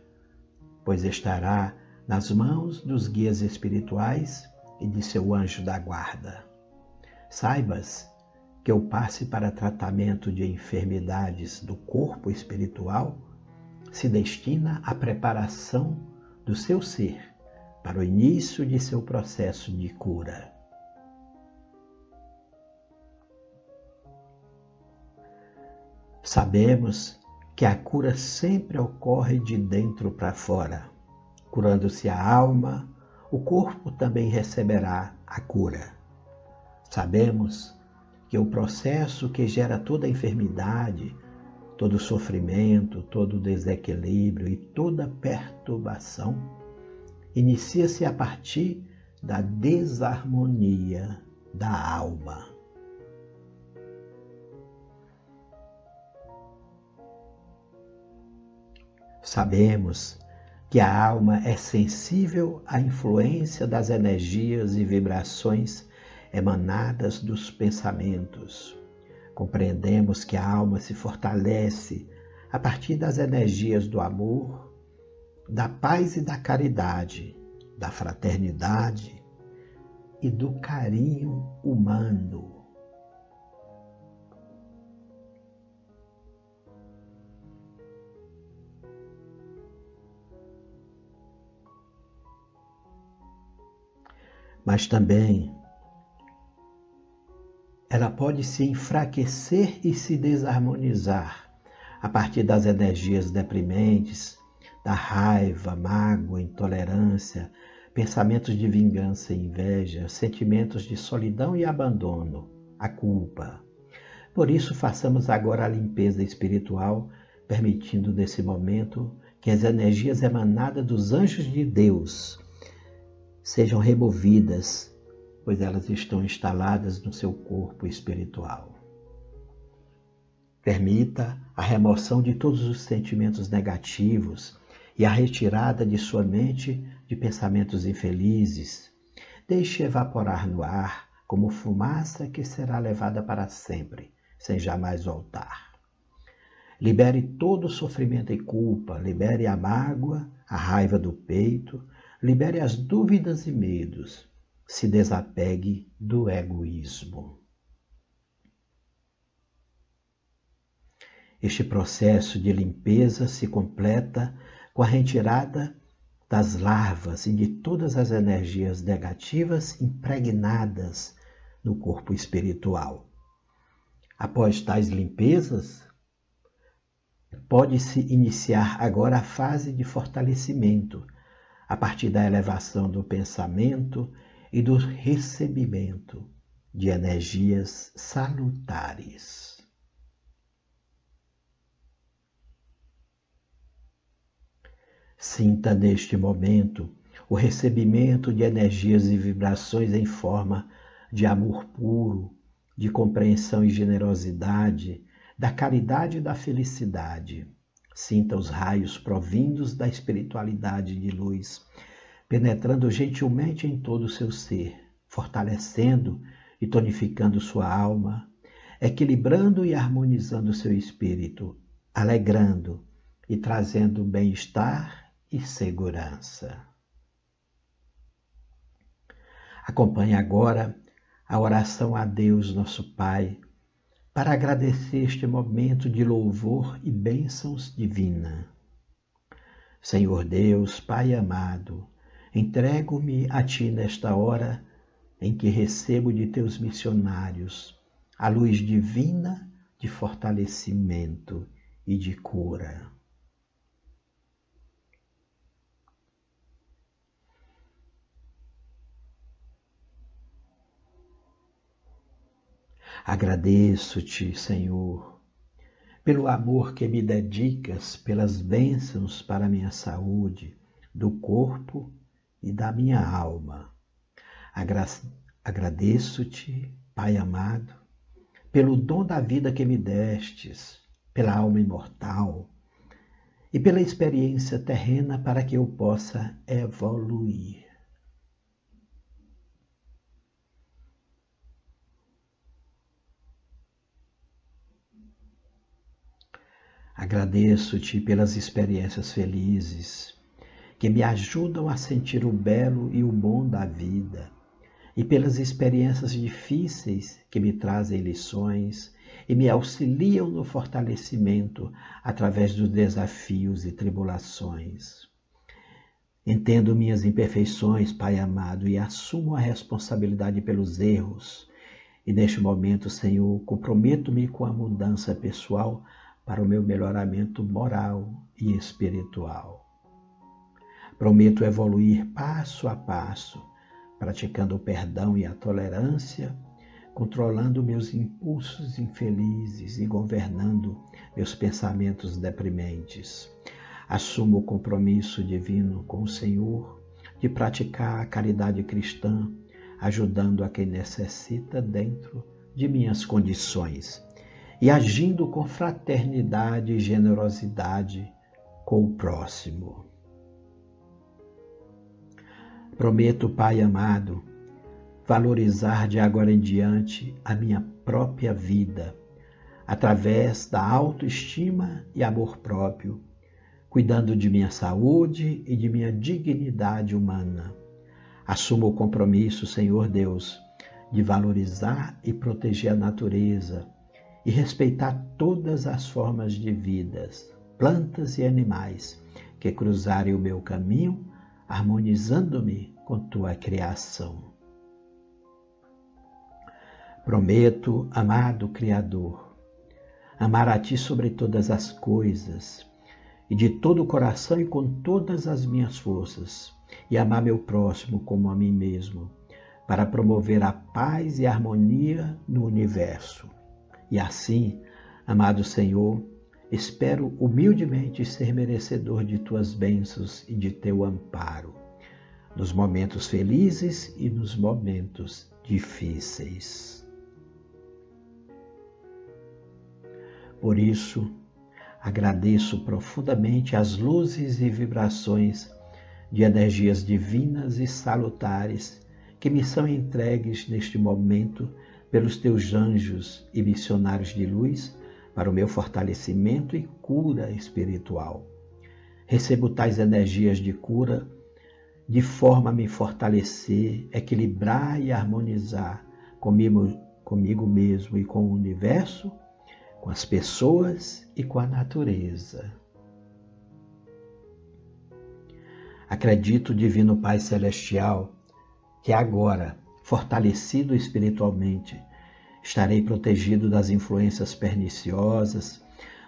pois estará nas mãos dos guias espirituais e de seu anjo da guarda. Saibas que o passe para tratamento de enfermidades do corpo espiritual se destina à preparação do seu ser para o início de seu processo de cura. Sabemos que a cura sempre ocorre de dentro para fora. Curando-se a alma, o corpo também receberá a cura. Sabemos que o processo que gera toda a enfermidade, todo o sofrimento, todo o desequilíbrio e toda perturbação inicia-se a partir da desarmonia da alma. Sabemos que a alma é sensível à influência das energias e vibrações emanadas dos pensamentos. Compreendemos que a alma se fortalece a partir das energias do amor, da paz e da caridade, da fraternidade e do carinho humano. Mas também ela pode se enfraquecer e se desarmonizar a partir das energias deprimentes, da raiva, mágoa, intolerância, pensamentos de vingança e inveja, sentimentos de solidão e abandono, a culpa. Por isso, façamos agora a limpeza espiritual, permitindo nesse momento que as energias emanadas dos anjos de Deus sejam removidas, pois elas estão instaladas no seu corpo espiritual. Permita a remoção de todos os sentimentos negativos e a retirada de sua mente de pensamentos infelizes. Deixe evaporar no ar como fumaça que será levada para sempre, sem jamais voltar. Libere todo o sofrimento e culpa, libere a mágoa, a raiva do peito, libere as dúvidas e medos, se desapegue do egoísmo. Este processo de limpeza se completa com a retirada das larvas e de todas as energias negativas impregnadas no corpo espiritual. Após tais limpezas, pode-se iniciar agora a fase de fortalecimento, a partir da elevação do pensamento e do recebimento de energias salutares. Sinta neste momento o recebimento de energias e vibrações em forma de amor puro, de compreensão e generosidade, da caridade e da felicidade. Sinta os raios provindos da espiritualidade de luz, penetrando gentilmente em todo o seu ser, fortalecendo e tonificando sua alma, equilibrando e harmonizando seu espírito, alegrando e trazendo bem-estar e segurança. Acompanhe agora a oração a Deus, nosso Pai, para agradecer este momento de louvor e bênçãos divina. Senhor Deus, Pai amado, entrego-me a Ti nesta hora em que recebo de teus missionários a luz divina de fortalecimento e de cura. Agradeço-te, Senhor, pelo amor que me dedicas, pelas bênçãos para a minha saúde, do corpo e da minha alma. Agradeço-te, Pai amado, pelo dom da vida que me destes, pela alma imortal e pela experiência terrena para que eu possa evoluir. Agradeço-te pelas experiências felizes que me ajudam a sentir o belo e o bom da vida, e pelas experiências difíceis que me trazem lições e me auxiliam no fortalecimento através dos desafios e tribulações. Entendo minhas imperfeições, Pai amado, e assumo a responsabilidade pelos erros. E neste momento, Senhor, comprometo-me com a mudança pessoal para o meu melhoramento moral e espiritual. Prometo evoluir passo a passo, praticando o perdão e a tolerância, controlando meus impulsos infelizes e governando meus pensamentos deprimentes. Assumo o compromisso divino com o Senhor de praticar a caridade cristã, ajudando a quem necessita dentro de minhas condições e agindo com fraternidade e generosidade com o próximo. Prometo, Pai amado, valorizar de agora em diante a minha própria vida, através da autoestima e amor próprio, cuidando de minha saúde e de minha dignidade humana. Assumo o compromisso, Senhor Deus, de valorizar e proteger a natureza e respeitar todas as formas de vidas, plantas e animais que cruzarem o meu caminho, harmonizando-me com tua criação. Prometo, amado Criador, amar a ti sobre todas as coisas, e de todo o coração e com todas as minhas forças, e amar meu próximo como a mim mesmo, para promover a paz e a harmonia no universo. E assim, amado Senhor, espero humildemente ser merecedor de tuas bênçãos e de teu amparo, nos momentos felizes e nos momentos difíceis. Por isso, agradeço profundamente as luzes e vibrações de energias divinas e salutares que me são entregues neste momento pelos teus anjos e missionários de luz para o meu fortalecimento e cura espiritual. Recebo tais energias de cura de forma a me fortalecer, equilibrar e harmonizar comigo mesmo e com o universo, com as pessoas e com a natureza. Acredito, Divino Pai Celestial, que agora, fortalecido espiritualmente, estarei protegido das influências perniciosas,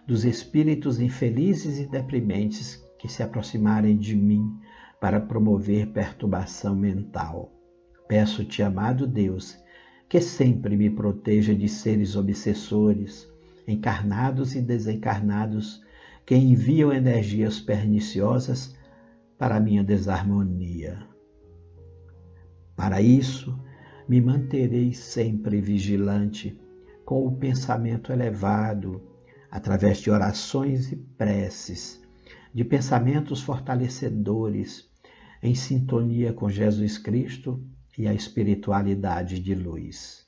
dos espíritos infelizes e deprimentes que se aproximarem de mim para promover perturbação mental. Peço-te, amado Deus, que sempre me proteja de seres obsessores, encarnados e desencarnados, que enviam energias perniciosas para a minha desarmonia. Para isso, me manterei sempre vigilante, com o pensamento elevado, através de orações e preces, de pensamentos fortalecedores, em sintonia com Jesus Cristo e a espiritualidade de luz.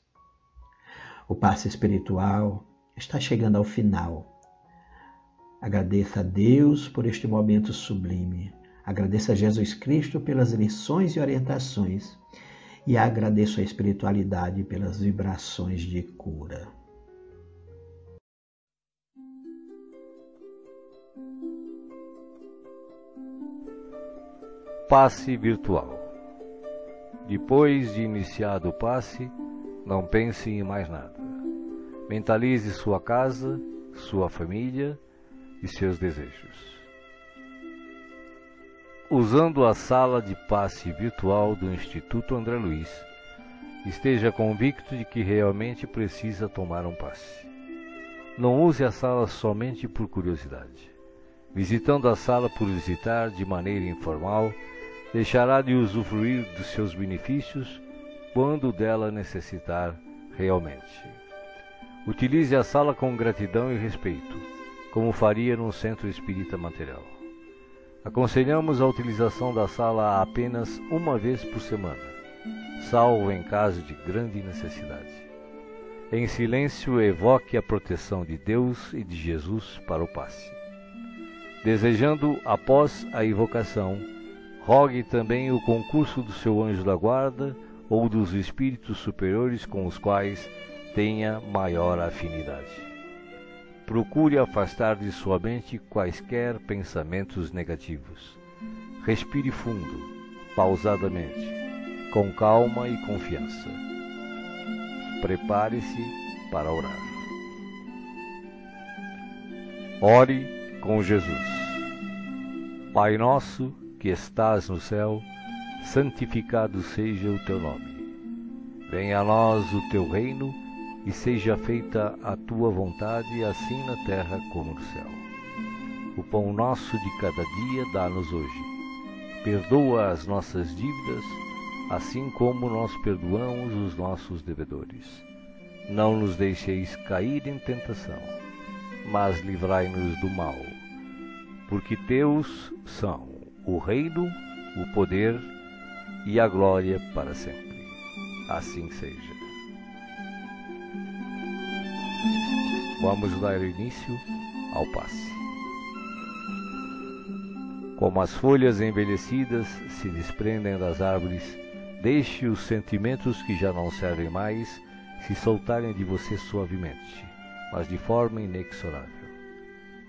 O passe espiritual está chegando ao final. Agradeça a Deus por este momento sublime. Agradeça a Jesus Cristo pelas lições e orientações. E agradeço a espiritualidade pelas vibrações de cura. Passe virtual. Depois de iniciado o passe, não pense em mais nada. Mentalize sua casa, sua família e seus desejos. Usando a sala de passe virtual do Instituto André Luiz, esteja convicto de que realmente precisa tomar um passe. Não use a sala somente por curiosidade. Visitando a sala por visitar de maneira informal, deixará de usufruir dos seus benefícios quando dela necessitar realmente. Utilize a sala com gratidão e respeito, como faria num centro espírita material. Aconselhamos a utilização da sala apenas uma vez por semana, salvo em caso de grande necessidade. Em silêncio, evoque a proteção de Deus e de Jesus para o passe. Desejando, após a invocação, rogue também o concurso do seu anjo da guarda ou dos espíritos superiores com os quais tenha maior afinidade. Procure afastar de sua mente quaisquer pensamentos negativos. Respire fundo, pausadamente, com calma e confiança. Prepare-se para orar. Ore com Jesus. Pai nosso, que estás no céu, santificado seja o teu nome. Venha a nós o teu reino e seja feita a tua vontade, assim na terra como no céu. O pão nosso de cada dia dá-nos hoje. Perdoa as nossas dívidas, assim como nós perdoamos os nossos devedores. Não nos deixeis cair em tentação, mas livrai-nos do mal. Porque teus são o reino, o poder e a glória para sempre. Assim seja. Vamos dar início ao passe. Como as folhas envelhecidas se desprendem das árvores, deixe os sentimentos que já não servem mais se soltarem de você suavemente, mas de forma inexorável.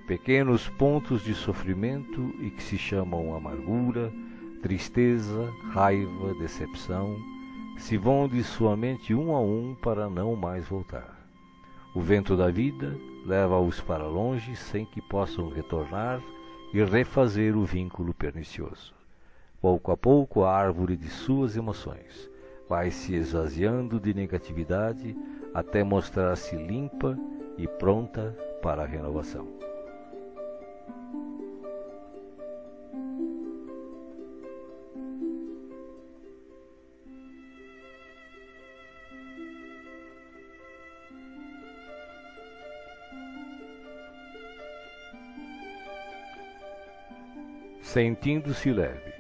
Pequenos pontos de sofrimento e que se chamam amargura, tristeza, raiva, decepção, se vão de sua mente um a um para não mais voltar. O vento da vida leva-os para longe sem que possam retornar e refazer o vínculo pernicioso. Pouco a pouco a árvore de suas emoções vai se esvaziando de negatividade até mostrar-se limpa e pronta para a renovação. Sentindo-se leve,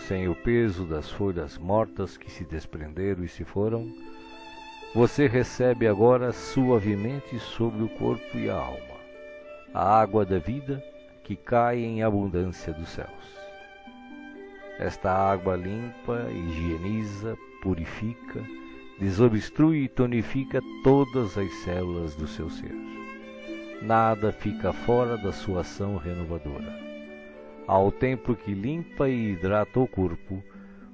sem o peso das folhas mortas que se desprenderam e se foram, você recebe agora suavemente sobre o corpo e a alma a água da vida que cai em abundância dos céus. Esta água limpa, higieniza, purifica, desobstrui e tonifica todas as células do seu ser. Nada fica fora da sua ação renovadora. Ao tempo que limpa e hidrata o corpo,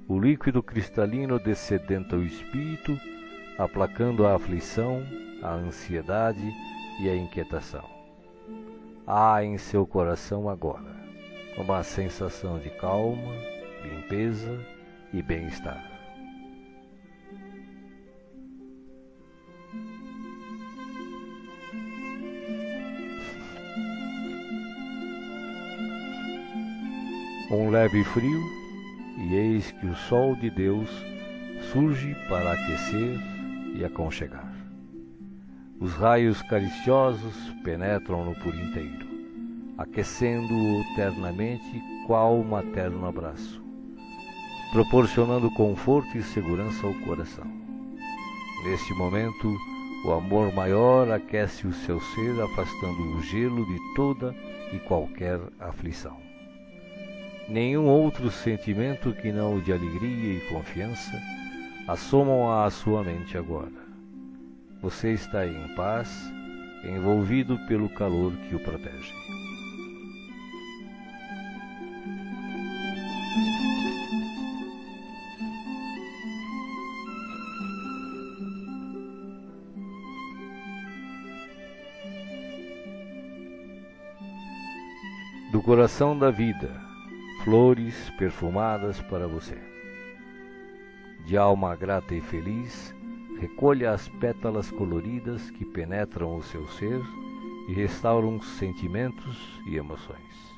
o líquido cristalino descedenta o espírito, aplacando a aflição, a ansiedade e a inquietação. Há em seu coração agora uma sensação de calma, limpeza e bem-estar. Um leve frio, e eis que o sol de Deus surge para aquecer e aconchegar. Os raios cariciosos penetram-no por inteiro, aquecendo-o ternamente qual materno abraço, proporcionando conforto e segurança ao coração. Neste momento, o amor maior aquece o seu ser, afastando o gelo de toda e qualquer aflição. Nenhum outro sentimento que não o de alegria e confiança assomam à sua mente agora. Você está em paz, envolvido pelo calor que o protege. Do coração da vida, flores perfumadas para você. De alma grata e feliz, recolha as pétalas coloridas que penetram o seu ser e restauram sentimentos e emoções.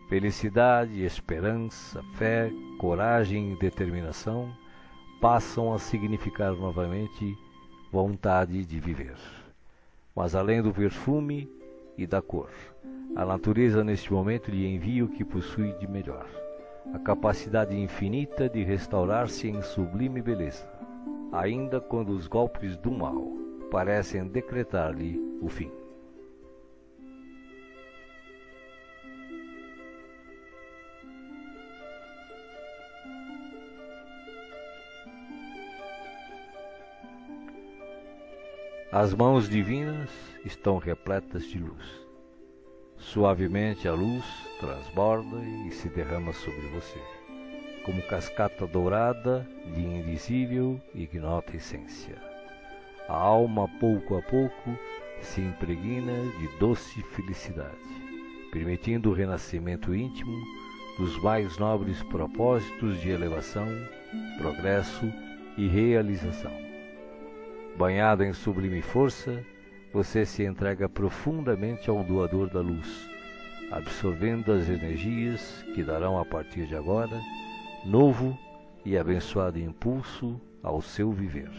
Felicidade, esperança, fé, coragem e determinação passam a significar novamente vontade de viver. Mas além do perfume e da cor, a natureza neste momento lhe envia o que possui de melhor, a capacidade infinita de restaurar-se em sublime beleza, ainda quando os golpes do mal parecem decretar-lhe o fim. As mãos divinas estão repletas de luz. Suavemente a luz transborda e se derrama sobre você, como cascata dourada de invisível e ignota essência. A alma, pouco a pouco, se impregna de doce felicidade, permitindo o renascimento íntimo dos mais nobres propósitos de elevação, progresso e realização. Banhado em sublime força, você se entrega profundamente ao doador da luz, absorvendo as energias que darão a partir de agora novo e abençoado impulso ao seu viver.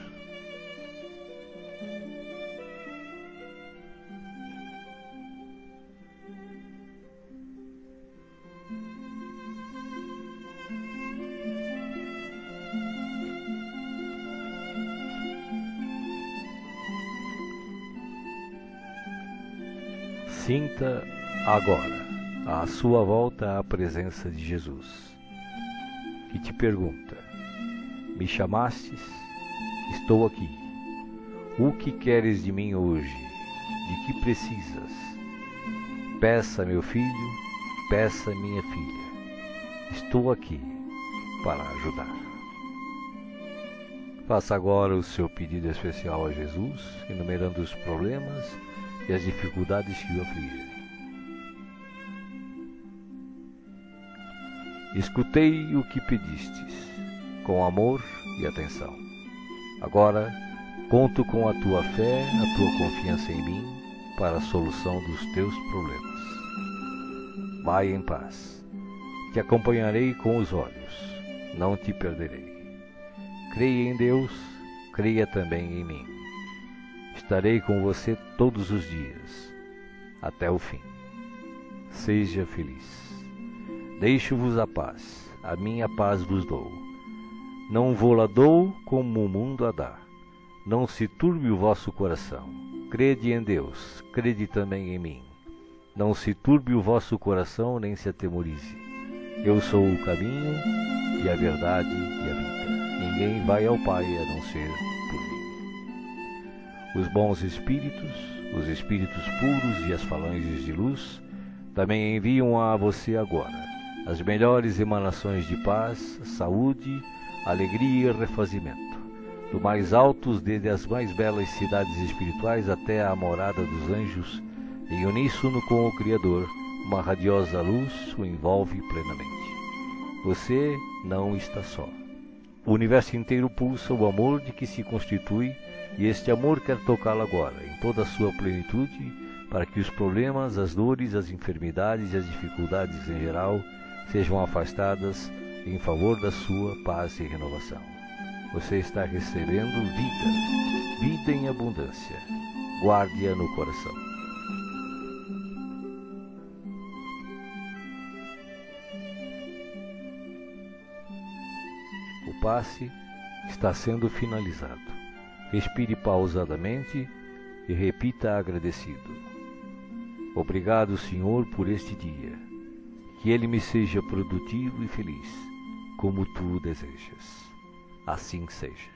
Sinta agora à sua volta a presença de Jesus, que te pergunta: me chamastes? Estou aqui. O que queres de mim hoje? De que precisas? Peça, meu filho, peça, minha filha. Estou aqui para ajudar. Faça agora o seu pedido especial a Jesus, enumerando os problemas e as dificuldades que o afligem. Escutei o que pedistes, com amor e atenção. Agora, conto com a tua fé, a tua confiança em mim, para a solução dos teus problemas. Vai em paz. Te acompanharei com os olhos, não te perderei. Creia em Deus, creia também em mim. Estarei com você todos os dias, até o fim. Seja feliz. Deixo-vos a paz, a minha paz vos dou. Não vou-la dou como o mundo a dá. Não se turbe o vosso coração. Crede em Deus, crede também em mim. Não se turbe o vosso coração, nem se atemorize. Eu sou o caminho e a verdade e a vida. Ninguém vai ao Pai a não ser por mim. Os bons espíritos, os espíritos puros e as falanges de luz também enviam a você agora as melhores emanações de paz, saúde, alegria e refazimento, do mais altos desde as mais belas cidades espirituais até a morada dos anjos, em uníssono com o Criador, uma radiosa luz o envolve plenamente. Você não está só. O universo inteiro pulsa o amor de que se constitui, e este amor quer tocá-lo agora, em toda a sua plenitude, para que os problemas, as dores, as enfermidades e as dificuldades em geral sejam afastadas em favor da sua paz e renovação. Você está recebendo vida, vida em abundância. Guarde-a no coração. O passe está sendo finalizado. Respire pausadamente e repita agradecido: obrigado, Senhor, por este dia. Que ele me seja produtivo e feliz, como tu desejas. Assim seja.